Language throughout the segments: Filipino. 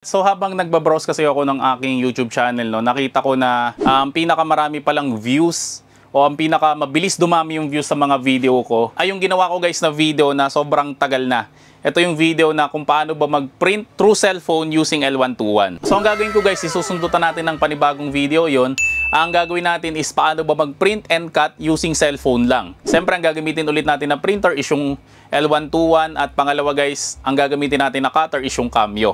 So habang nagbabrowse kasi ako ng aking YouTube channel, no, nakita ko na pinakamarami palang views o ang pinakamabilis dumami yung views sa mga video ko ay yung ginawa ko guys na video na sobrang tagal na. Ito yung video na kung paano ba mag-print through cellphone using L121. So ang gagawin ko guys, isusundutan natin ng panibagong video yon. Ang gagawin natin is paano ba mag-print and cut using cellphone lang. Siyempre ang gagamitin ulit natin na printer is yung L121 at pangalawa guys, ang gagamitin natin na cutter is yung Cameo.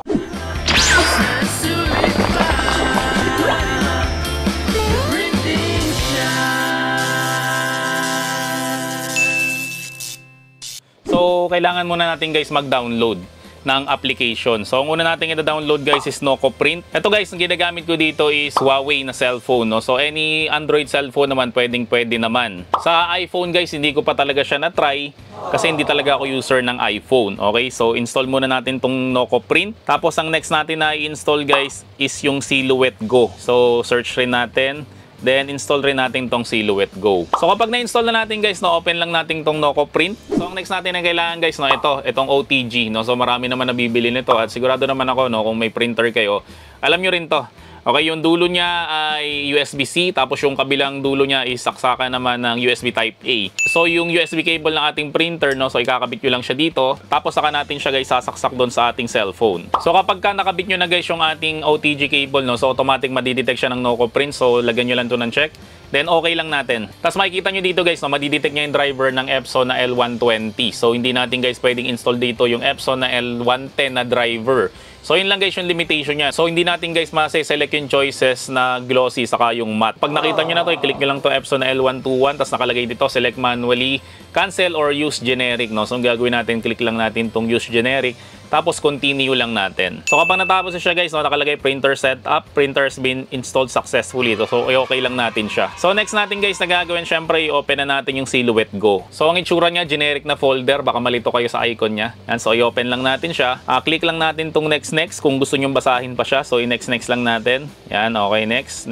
So, kailangan muna natin guys mag-download ng application. So, ang una natin i-download guys is NocoPrint. Ito guys, ang ginagamit ko dito is Huawei na cellphone. No? So, any Android cellphone naman, pwede naman. Sa iPhone guys, hindi ko pa talaga siya na-try kasi hindi talaga ako user ng iPhone. Okay, so install muna natin tong NocoPrint. Tapos, ang next natin na i-install guys is yung Silhouette Go. So, search rin natin. Then, install rin natin tong Silhouette Go. So, kapag na-install na natin guys, no, open lang natin tong NocoPrint. So, ang next natin na kailangan guys, no, itong OTG. No? So, marami naman nabibili nito at sigurado naman ako, no, kung may printer kayo, alam nyo rin to. Okay, yung dulo niya ay USB-C, tapos yung kabilang dulo niya is saksakan naman ng USB Type-A. So, yung USB cable ng ating printer, no, so ikakabit nyo lang siya dito, tapos saka natin siya guys sasaksak doon sa ating cellphone. So, kapag ka nakabit nyo na guys yung ating OTG cable, no, so automatic madidetect siya ng NocoPrint, so lagyan nyo lang to ng check. Then, okay lang natin. Tapos makikita nyo dito guys, no, madidetect niya yung driver ng Epson na L120. So, hindi natin guys pwedeng install dito yung Epson na L110 na driver. So, yun lang guys yung limitation niya. So, hindi natin guys masa-select yung choices na glossy saka yung matte. Pag nakita nyo na to, i-click nyo lang to Epson na L121, tapos nakalagay dito, select manually, cancel or use generic. No? So, ang gagawin natin, click lang natin tong use generic, tapos continue lang natin. So, kapag natapos siya guys, no, nakalagay printer setup, printer has been installed successfully. So, okay lang natin siya. So, next natin guys na gagawin, syempre, i-open na natin yung Silhouette Go. So, ang itsura niya, generic na folder. Baka malito kayo sa icon niya. Yan, so, i-open lang natin siya. Click lang natin tong next kung gusto nyong basahin pa siya. So, i-next lang natin. Yan, okay, next.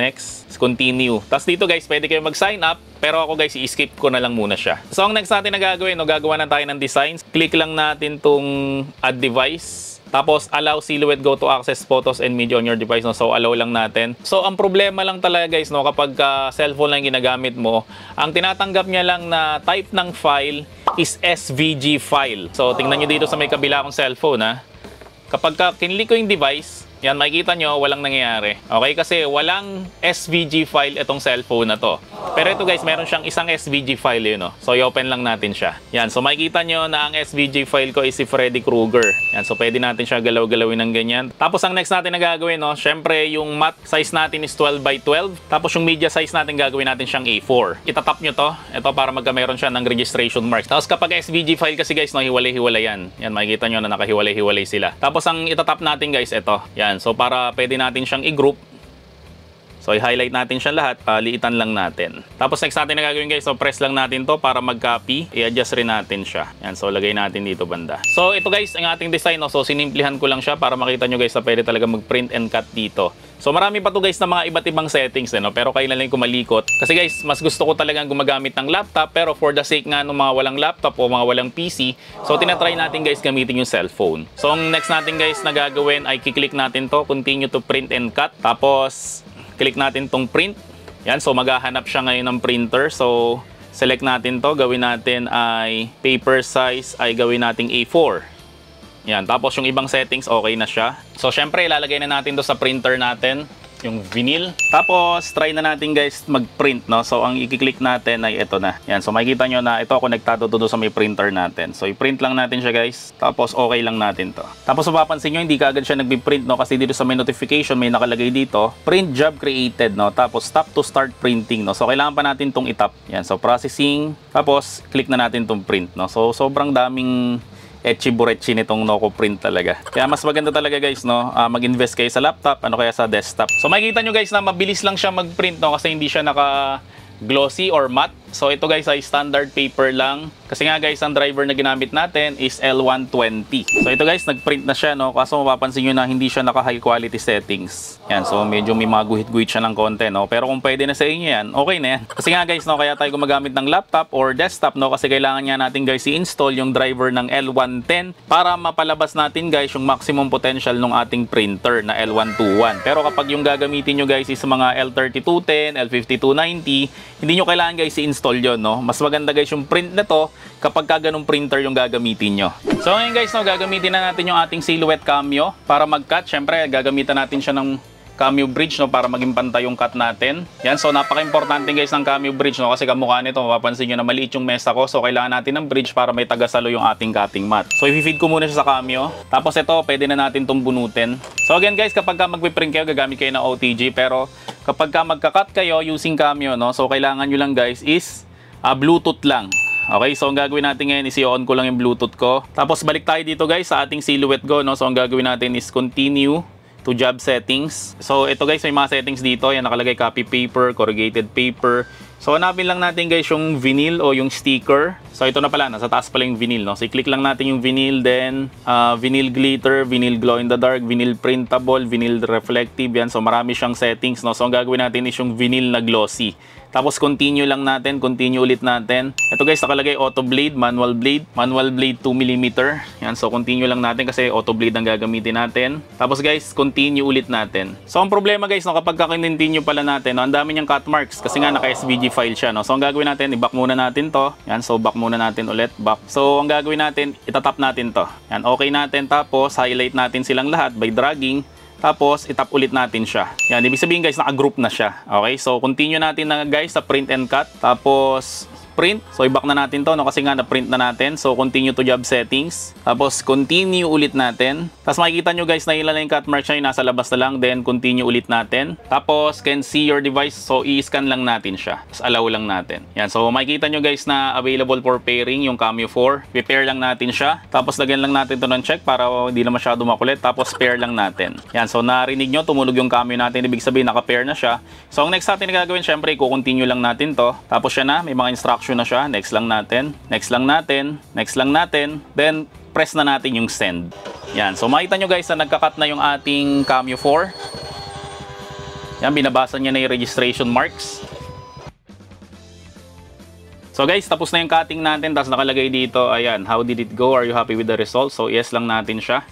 Continue. Tapos dito guys, pwede kayo mag-sign up. Pero ako guys, i-skip ko na lang muna siya. So, ang next natin na gagawin, no, gagawa na tayo ng designs. Click lang natin tong add device. Tapos, allow Silhouette Go to access photos and media on your device. No? So, allow lang natin. So, ang problema lang talaga guys, no, kapag cellphone lang ginagamit mo, ang tinatanggap niya lang na type ng file is SVG file. So, tingnan nyo dito sa may kabila kong cellphone, ha. Kapag kinlik ko yung device, yan, makikita nyo, walang nangyayari. Okay, kasi walang SVG file itong cellphone na to. Pero ito guys, meron siyang isang SVG file yun, no? So, i-open lang natin siya. Yan, so makikita nyo na ang SVG file ko is si Freddy Krueger. Yan, so pwede natin siya galaw-galawin ng ganyan. Tapos, ang next natin na gagawin, no? Syempre, yung matte size natin is 12 by 12. Tapos, yung media size natin, gagawin natin siyang A4. Itatap nyo to. Ito, para magkameron siya ng registration marks. Tapos, kapag SVG file kasi guys, no, hiwalay-hiwalay yan. Yan, makikita nyo na nakahiwalay-hiwalay sila. Tapos, ang itatap natin guys, ito. Yan, so para pwede natin siyang i-group. So, i-highlight natin siya lahat, liitan lang natin. Tapos, next natin na gagawin guys, so press lang natin to para mag-copy. I-adjust rin natin siya. Yan, so lagay natin dito banda. So, ito guys, ang ating design, no? So, sinimplihan ko lang siya para makita nyo guys na pwede talaga mag-print and cut dito. So, marami pa to guys na mga iba't ibang settings, no? Pero kayo na lang kumalikot. Kasi guys, mas gusto ko talagang gumagamit ng laptop, pero for the sake nga ng mga walang laptop o mga walang PC, so tinatry natin guys gamitin yung cellphone. So, ang next natin guys na gagawin ay kiklik natin to, continue to print and cut. Tapos, click natin tong print. Yan, so maghahanap siya ngayon ng printer. So, select natin to. Gawin natin ay paper size ay gawin nating A4. Yan, tapos yung ibang settings okay na siya. So, syempre ilalagay na natin to sa printer natin, yung vinyl. Tapos, try na natin guys mag-print, no? So, ang i-click natin ay ito na. Yan, so makikita nyo na ito konektado to sa may printer natin. So, i-print lang natin siya guys. Tapos, okay lang natin to. Tapos, mapapansin nyo, hindi kaagad siya nagbi-print, no? Kasi dito sa may notification, may nakalagay dito, print job created, no? Tapos, tap to start printing, no? So, kailangan pa natin tong itap. Yan, so processing. Tapos, click na natin tong print, no? So, sobrang daming etchi-buretchi nitong NocoPrint talaga. Kaya mas maganda talaga guys, no, mag-invest kayo sa laptop, ano kaya sa desktop. So makikita nyo guys na mabilis lang siya mag-print, no, kasi hindi siya naka glossy or matte. So ito guys ay standard paper lang. Kasi nga guys, ang driver na ginamit natin is L120. So ito guys, nag-print na siya, no? Kaso mapapansin nyo na hindi siya naka high quality settings. Yan, so medyo may mga guhit-guhit siya ng konti, no? Pero kung pwede na sa inyo yan, okay na yan. Kasi nga guys, no, kaya tayo gumagamit ng laptop or desktop, no? Kasi kailangan nga natin guys i-install yung driver ng L110 para mapalabas natin guys yung maximum potential ng ating printer na L121. Pero kapag yung gagamitin nyo guys is mga L3210, L5290, hindi nyo kailangan guys i-install yon, no? Mas maganda guys yung print na to kapag ka ganung printer yung gagamitin nyo. So ngayon guys, no, gagamitin na natin yung ating silhouette cameo para mag-cut. Syempre, gagamitan natin siya ng cameo bridge, no, para maging pantay yung cut natin. Yan, so napaka-importante guys ng cameo bridge, no, kasi kamukha nito, mapapansin nyo na maliit yung mesa ko. So kailangan natin ng bridge para may tagasalo yung ating cutting mat. So i-feed ko muna siya sa cameo. Tapos ito, pwede na natin itong bunutin. So again guys, kapag ka magpiprint kayo, gagamit kayo ng OTG. Pero kapag ka magka-cut kayo using cameo, no, so kailangan nyo lang guys is Bluetooth lang. Okay, so ang gagawin natin ngayon is i-on ko lang yung Bluetooth ko. Tapos balik tayo dito guys sa ating silhouette go, no? So ang gagawin natin is continue to job settings. So ito guys, may mga settings dito. Yan, nakalagay copy paper, corrugated paper. So hanapin lang natin guys yung vinyl o yung sticker. So ito na pala, nasa taas pala yung vinyl, no? So i-click lang natin yung vinyl, then vinyl glitter, vinyl glow in the dark, vinyl printable, vinyl reflective. Yan, so marami siyang settings, no? So ang gagawin natin is yung vinyl na glossy. Tapos continue lang natin, continue ulit natin. Ito guys, nakalagay auto blade, manual blade 2mm. Yan, so continue lang natin kasi auto blade ang gagamitin natin. Tapos guys, continue ulit natin. So ang problema guys, no, kapag ka-continue pala natin, no, ang dami niyang cut marks kasi nga naka-SVG file siya, no. So ang gagawin natin, i-back muna natin to. Yan, so back muna natin ulit, back. So ang gagawin natin, itatap natin to. Yan, okay natin, tapos highlight natin silang lahat by dragging. Tapos, itap ulit natin siya. Yan, ibig sabihin guys, naka-group na siya. Okay, so continue natin na guys sa print and cut. Tapos, print. So, i-back na natin to, no? Kasi nga na-print na natin. So, continue to job settings. Tapos, continue ulit natin. Tapos, makikita nyo guys na ilan na yung cut mark siya, yung nasa labas na lang. Then, continue ulit natin. Tapos, can see your device. So, i-scan lang natin siya. Tapos, allow lang natin. Yan. So, makikita nyo guys na available for pairing yung Cameo 4. I-pair lang natin siya. Tapos, lagyan lang natin to ng check para hindi na masyado makulit. Tapos, pair lang natin. Yan. So, narinig nyo, tumunog yung Cameo natin. Ibig sabihin, naka-pair na siya. So, ang next natin na gagawin, syempre, i-continue lang natin to. Tapos, siya na. May mga instruction na siya. Next lang natin. Next lang natin. Next lang natin. Then, press na natin yung send. Yan. So, makita nyo guys na nagka-cut na yung ating Cameo 4. Yan. Binabasa niya na yung registration marks. So, guys, tapos na yung cutting natin. Tapos nakalagay dito, ayan, how did it go? Are you happy with the result? So, yes lang natin siya.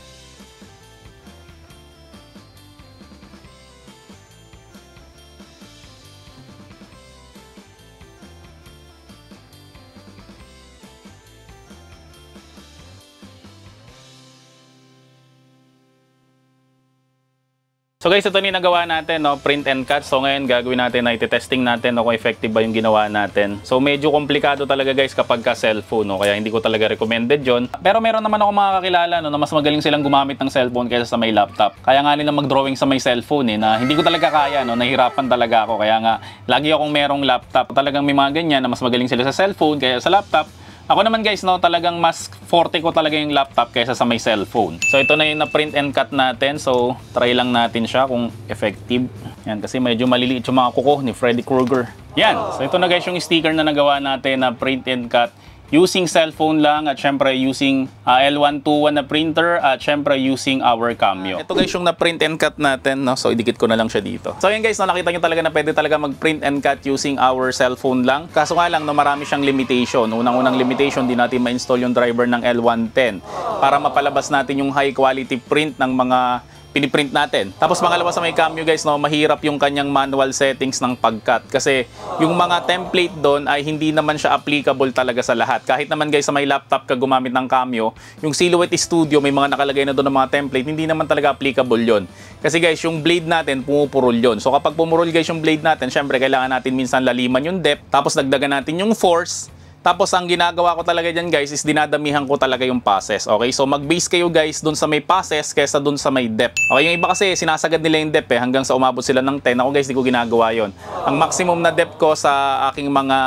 So guys, ito yung nagawa natin, no? Print and cut. So ngayon gagawin natin na iti-testing natin, no, kung effective ba yung ginawa natin. So medyo komplikado talaga guys kapag ka cellphone, no? Kaya hindi ko talaga recommended yon. Pero meron naman ako mga kakilala, no, na mas magaling silang gumamit ng cellphone kaysa sa may laptop. Kaya nga nila mag-drawing sa may cellphone, na hindi ko talaga kaya, no? Nahihirapan talaga ako. Kaya nga lagi akong merong laptop. Talagang may mga ganyan na mas magaling sila sa cellphone kaya sa laptop. Ako naman guys, no, talagang mas forte ko talaga yung laptop kaysa sa may cellphone. So ito na yung na-print and cut natin. So try lang natin siya kung effective. Yan, kasi medyo maliliit yung mga kuko ni Freddy Krueger. Yan, so ito na guys yung sticker na nagawa natin na print and cut using cellphone lang at syempre using L121 na printer at syempre using our Cameo. Ito guys yung na-print and cut natin, no? So idikit ko na lang siya dito. So yun guys, no, nakita nyo talaga na pwede talaga mag-print and cut using our cellphone lang. Kaso nga lang, no, marami siyang limitation. Unang-unang limitation, di natin ma-install yung driver ng L110 para mapalabas natin yung high quality print ng mga piniprint natin. Tapos pangalawa sa may Cameo guys, no, mahirap yung kanyang manual settings ng pag-cut kasi yung mga template doon ay hindi naman siya applicable talaga sa lahat. Kahit naman guys sa may laptop ka gumamit ng Cameo, yung Silhouette Studio may mga nakalagay na doon ng mga template, hindi naman talaga applicable yon. Kasi guys, yung blade natin pumupurol yon. So kapag pumurol guys yung blade natin, syempre kailangan natin minsan laliman yung depth, tapos dagdagan natin yung force. Tapos ang ginagawa ko talaga dyan guys is dinadamihan ko talaga yung passes. Okay, so mag-base kayo guys dun sa may passes kaysa dun sa may depth. Okay, yung iba kasi sinasagad nila yung depth hanggang sa umabot sila ng 10. Ako guys, di ko ginagawa yon. Ang maximum na depth ko sa aking mga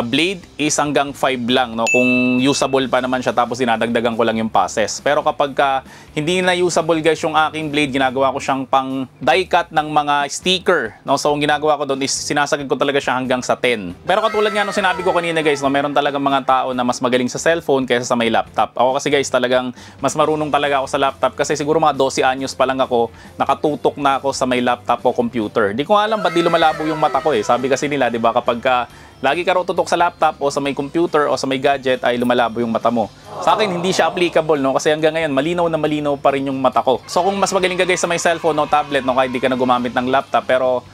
blade is hanggang 5 lang, no? Kung usable pa naman siya, tapos dinadagdagan ko lang yung passes. Pero kapag hindi na usable guys yung aking blade, ginagawa ko siyang pang die cut ng mga sticker, no? So ang ginagawa ko doon is sinasagad ko talaga siya hanggang sa 10. Pero katulad nga nung sinabi ko kanina guys, no, meron talagang mga tao na mas magaling sa cellphone kaysa sa may laptop. Ako kasi guys talagang mas marunong talaga ako sa laptop kasi siguro mga 12 anyos pa lang ako, nakatutok na ako sa may laptop o computer. Di ko alam ba't di lumalabo yung mata ko eh. Sabi kasi nila, di ba, kapag lagi ka raw tutok sa laptop o sa may computer o sa may gadget ay lumalabo yung mata mo. Sa akin hindi siya applicable, no, kasi hanggang ngayon malinaw na malinaw pa rin yung mata ko. So kung mas magaling ka guys sa may cellphone o tablet, no, kahit di ka na gumamit ng laptop, pero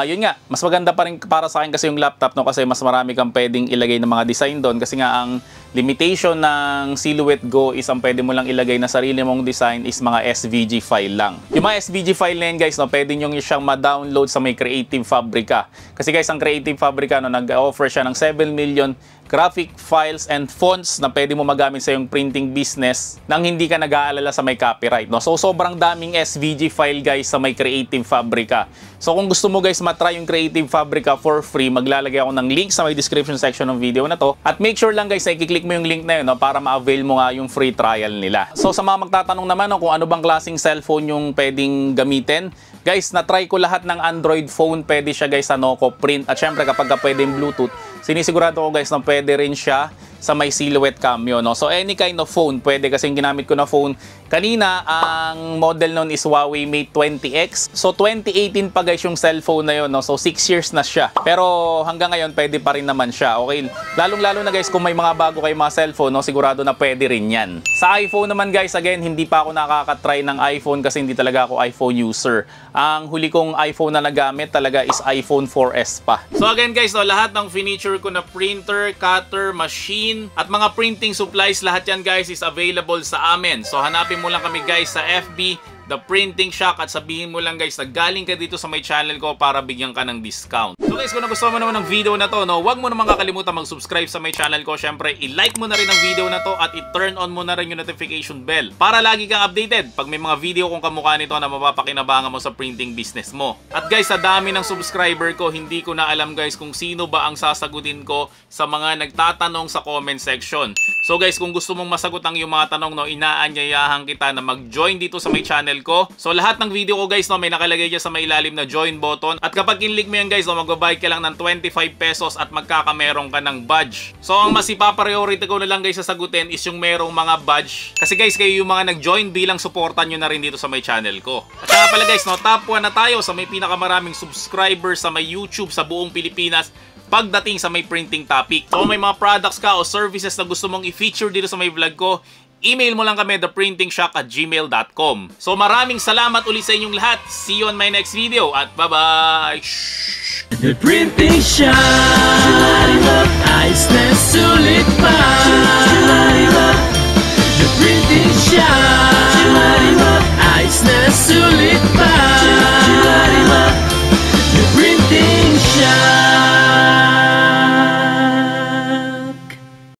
yun nga, mas maganda pa rin para sa akin kasi yung laptop, no, kasi mas marami kang pwedeng ilagay ng mga design doon kasi nga ang limitation ng Silhouette Go is ang pwede mo lang ilagay na sarili mong design is mga SVG file lang. Yung mga SVG file na yan guys, no, pwede nyo siyang ma-download sa may Creative Fabrica. Kasi guys, ang Creative Fabrica, no, nag-offer siya ng 7 million graphic files and fonts na pwede mo magamit sa yung printing business nang hindi ka nag-aalala sa may copyright, no? So sobrang daming SVG file guys sa may Creative Fabrica. So kung gusto mo guys matry yung Creative Fabrica for free, maglalagay ako ng link sa may description section ng video na to. At make sure lang guys na i-click mo yung link na yun, no, para ma-avail mo nga yung free trial nila. So sa mga magtatanong naman, no, kung ano bang klaseng cellphone yung pwedeng gamitin, guys, na-try ko lahat ng Android phone. Pwede siya guys sa Noco Print. At syempre kapag pwede yung Bluetooth, sinisigurado ko guys na pwede rin siya sa may Silhouette Cameo, no? So any kind of phone pwede, kasi yung ginamit ko na phone kanina, ang model nun is Huawei Mate 20X. So 2018 pa guys yung cellphone na yun, no? So 6 years na siya. Pero hanggang ngayon pwede pa rin naman siya. Okay, lalong-lalo na guys kung may mga bago kayong mga cellphone, no, sigurado na pwede rin yan. Sa iPhone naman guys, again, hindi pa ako nakakatry ng iPhone kasi hindi talaga ako iPhone user. Ang huli kong iPhone na nagamit talaga is iPhone 4S pa. So again guys, no, lahat ng furniture ko na printer, cutter, machine, at mga printing supplies, lahat yan guys is available sa amin. So hanapin mo lang kami guys sa FB, The Printing Shack, at sabihin mo lang guys na galing ka dito sa my channel ko para bigyan ka ng discount. So guys, kung nagustuhan mo naman ng video na to, no, huwag mo naman kakalimutan mag-subscribe sa my channel ko. Syempre, i-like mo na rin ang video na to at i-turn on mo na rin yung notification bell para lagi kang updated pag may mga video kung kamukha nito na mapapakinabangan mo sa printing business mo. At guys, sa dami ng subscriber ko, hindi ko na alam guys kung sino ba ang sasagutin ko sa mga nagtatanong sa comment section. So guys, kung gusto mong masagot ang iyong mga tanong, no, inaanyayahan kita na mag-join dito sa my channel ko. So lahat ng video ko guys, no, may nakalagay dyan sa may ilalim na join button. At kapag in-click mo yan guys, no, magbabayad ka lang ng 25 pesos at magkakameron ka ng badge. So ang mas ipapriority ko na lang guys sa sagutin is yung merong mga badge. Kasi guys, kayo yung mga nag-join, bilang supportan nyo na rin dito sa my channel ko. At saka pala guys, no, top 1 na tayo sa may pinakamaraming subscribers sa may YouTube sa buong Pilipinas pagdating sa may printing topic. So kung may mga products ka o services na gusto mong i-feature dito sa may vlog ko, email mo lang kami, theprintingshack@gmail.com. So maraming salamat ulit sa inyong lahat. See you on my next video at bye-bye! The Printing Shack, ayos na sulit pa.